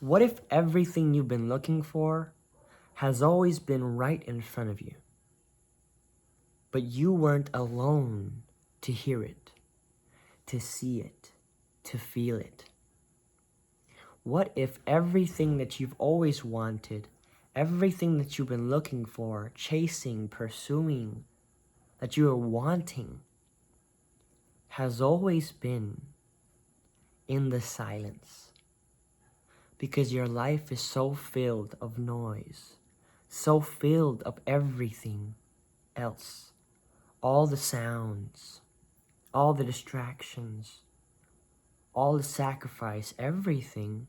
What if everything you've been looking for has always been right in front of you, but you weren't alone to hear it, to see it, to feel it? What if everything that you've always wanted, everything that you've been looking for, chasing, pursuing, that you are wanting, has always been in the silence? Because your life is so filled of noise, so filled of everything else, all the sounds, all the distractions, all the sacrifice, everything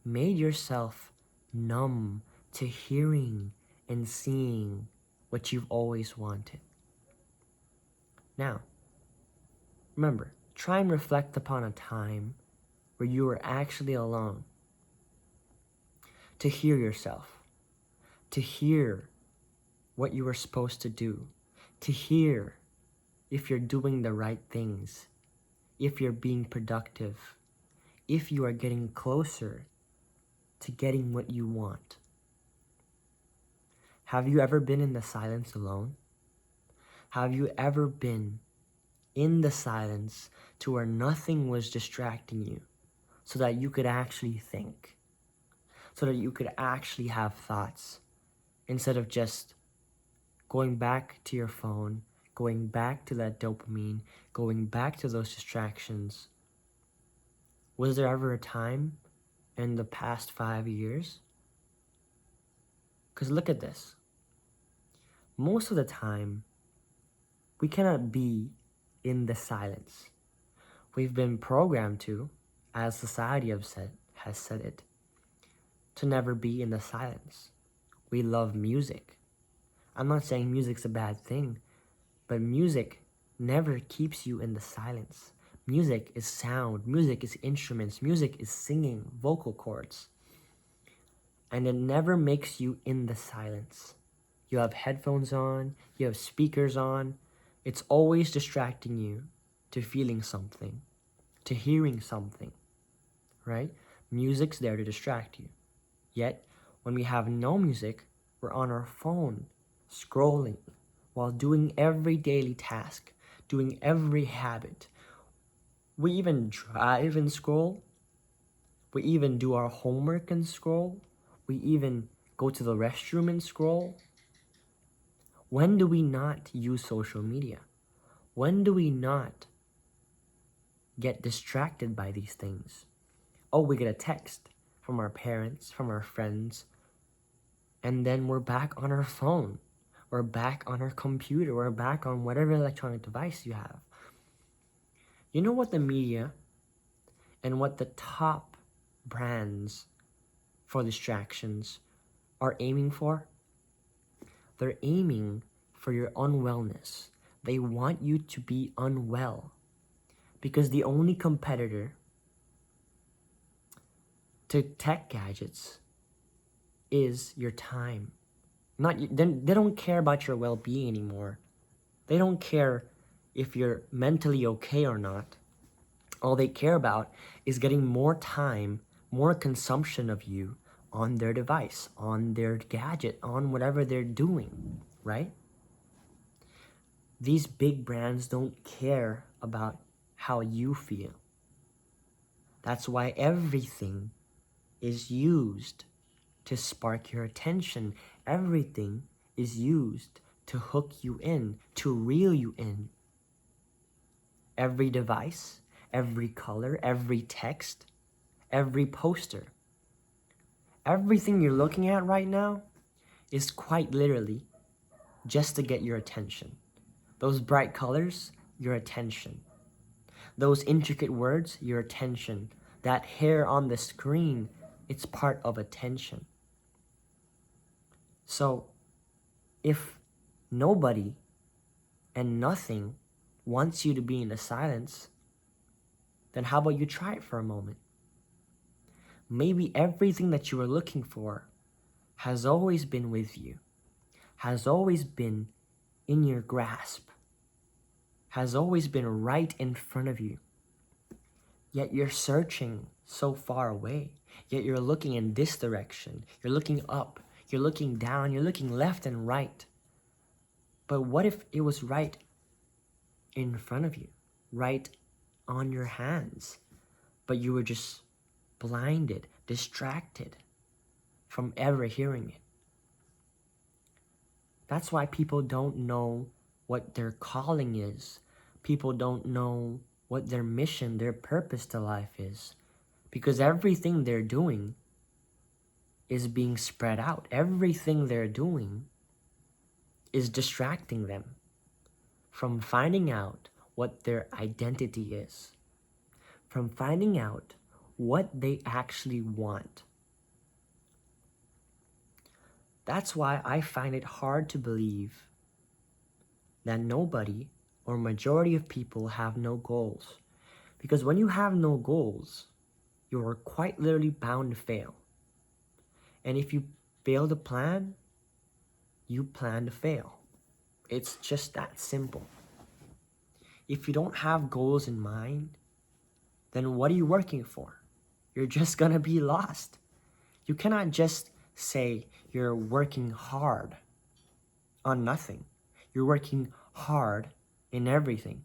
made yourself numb to hearing and seeing what you've always wanted. Now, remember, try and reflect upon a time where you were actually alone, to hear yourself, to hear what you were supposed to do, to hear if you're doing the right things, if you're being productive, if you are getting closer to getting what you want. Have you ever been in the silence alone? Have you ever been in the silence to where nothing was distracting you so that you could actually think, so that you could actually have thoughts instead of just going back to your phone, going back to that dopamine, going back to those distractions? Was there ever a time in the past 5 years? Because look at this. Most of the time, we cannot be in the silence. We've been programmed to, as society has said it, to never be in the silence. We love music. I'm not saying music's a bad thing, but music never keeps you in the silence. Music is sound, music is instruments, music is singing, vocal cords. And it never makes you in the silence. You have headphones on, you have speakers on. It's always distracting you to feeling something, to hearing something, right? Music's there to distract you. Yet, when we have no music, we're on our phone, scrolling, while doing every daily task, doing every habit. We even drive and scroll. We even do our homework and scroll. We even go to the restroom and scroll. When do we not use social media? When do we not get distracted by these things? Oh, we get a text from our parents, from our friends, and then we're back on our phone. We're back on our computer. We're back on whatever electronic device you have. You know what the media and what the top brands for distractions are aiming for? They're aiming for your unwellness. They want you to be unwell because the only competitor to tech gadgets is your time. They don't care about your well-being anymore. They don't care if you're mentally okay or not. All they care about is getting more time, more consumption of you on their device, on their gadget, on whatever they're doing, right? These big brands don't care about how you feel. That's why everything is used to spark your attention. Everything is used to hook you in, to reel you in. Every device, every color, every text, every poster. Everything you're looking at right now is quite literally just to get your attention. Those bright colors, your attention. Those intricate words, your attention. That hair on the screen, it's part of attention. So, if nobody and nothing wants you to be in the silence, then how about you try it for a moment? Maybe everything that you were looking for has always been with you, has always been in your grasp, has always been right in front of you. Yet you're searching so far away, yet you're looking in this direction. You're looking up, you're looking down, you're looking left and right. But what if it was right in front of you, right on your hands, but you were just blinded, distracted from ever hearing it? That's why people don't know what their calling is. People don't know what their mission, their purpose to life is. Because everything they're doing is being spread out. Everything they're doing is distracting them from finding out what their identity is, from finding out what they actually want. That's why I find it hard to believe that nobody or majority of people have no goals. Because when you have no goals, you are quite literally bound to fail. And if you fail to plan, you plan to fail. It's just that simple. If you don't have goals in mind, then what are you working for? You're just gonna be lost. You cannot just say you're working hard on nothing. You're working hard in everything.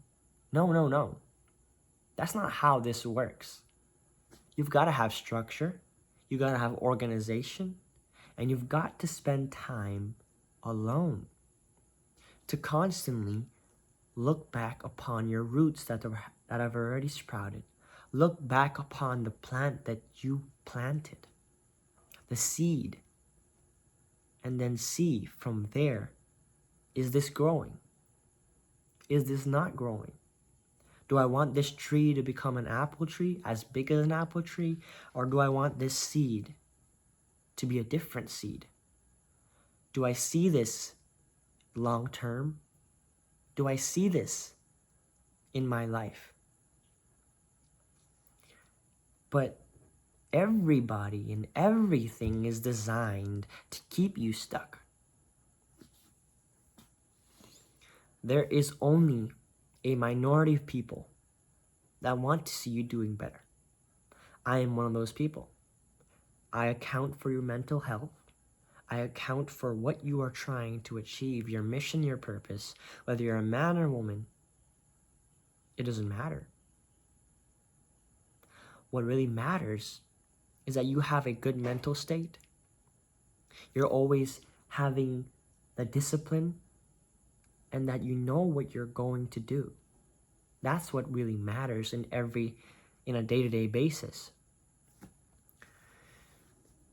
No. That's not how this works. You've got to have structure. You've got to have organization. And you've got to spend time alone to constantly look back upon your roots that have already sprouted. Look back upon the plant that you planted, the seed, and then see from there, is this growing? Is this not growing? Do I want this tree to become an apple tree, as big as an apple tree? Or do I want this seed to be a different seed? Do I see this long term? Do I see this in my life? But everybody and everything is designed to keep you stuck. There is only a minority of people that want to see you doing better. I am one of those people. I account for your mental health. I account for what you are trying to achieve, your mission, your purpose, whether you're a man or a woman. It doesn't matter. What really matters is that you have a good mental state. You're always having the discipline and that you know what you're going to do. That's what really matters in a day-to-day basis.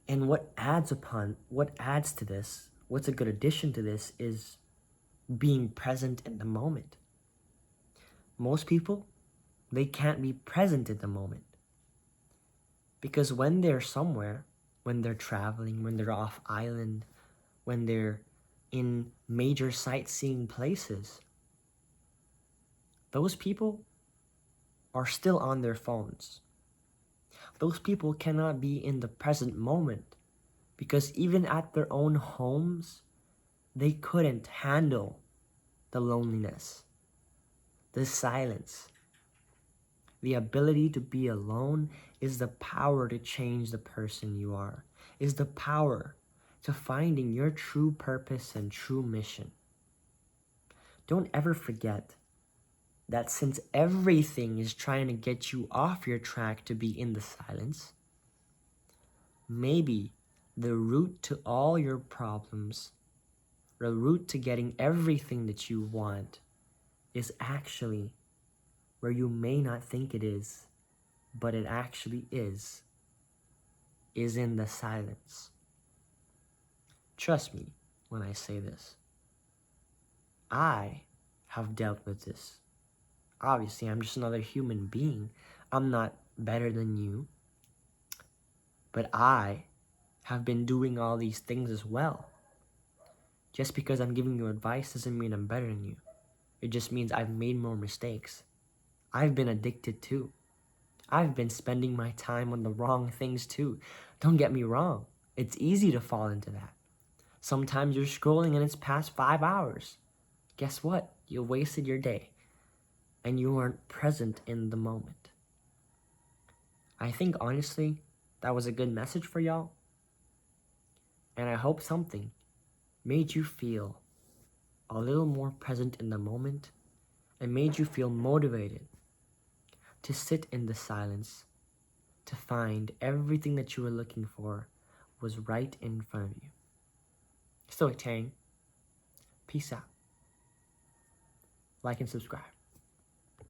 And what adds to this, what's a good addition to this, is being present in the moment. Most people, they can't be present in the moment. Because when they're somewhere, when they're traveling, when they're off island, when they're in major sightseeing places, those people are still on their phones. Those people cannot be in the present moment because even at their own homes, they couldn't handle the loneliness, the silence. The ability to be alone is the power to change the person you are, is the power to finding your true purpose and true mission. Don't ever forget that since everything is trying to get you off your track to be in the silence, maybe the root to all your problems, the root to getting everything that you want, is actually where you may not think it is, but it actually is in the silence. Trust me when I say this. I have dealt with this. Obviously, I'm just another human being. I'm not better than you. But I have been doing all these things as well. Just because I'm giving you advice doesn't mean I'm better than you. It just means I've made more mistakes. I've been addicted too. I've been spending my time on the wrong things too. Don't get me wrong. It's easy to fall into that. Sometimes you're scrolling and it's past 5 hours. Guess what? You wasted your day. And you weren't present in the moment. I think honestly, that was a good message for y'all. And I hope something made you feel a little more present in the moment and made you feel motivated to sit in the silence, to find everything that you were looking for was right in front of you. Stoic Tang, peace out. Like and subscribe.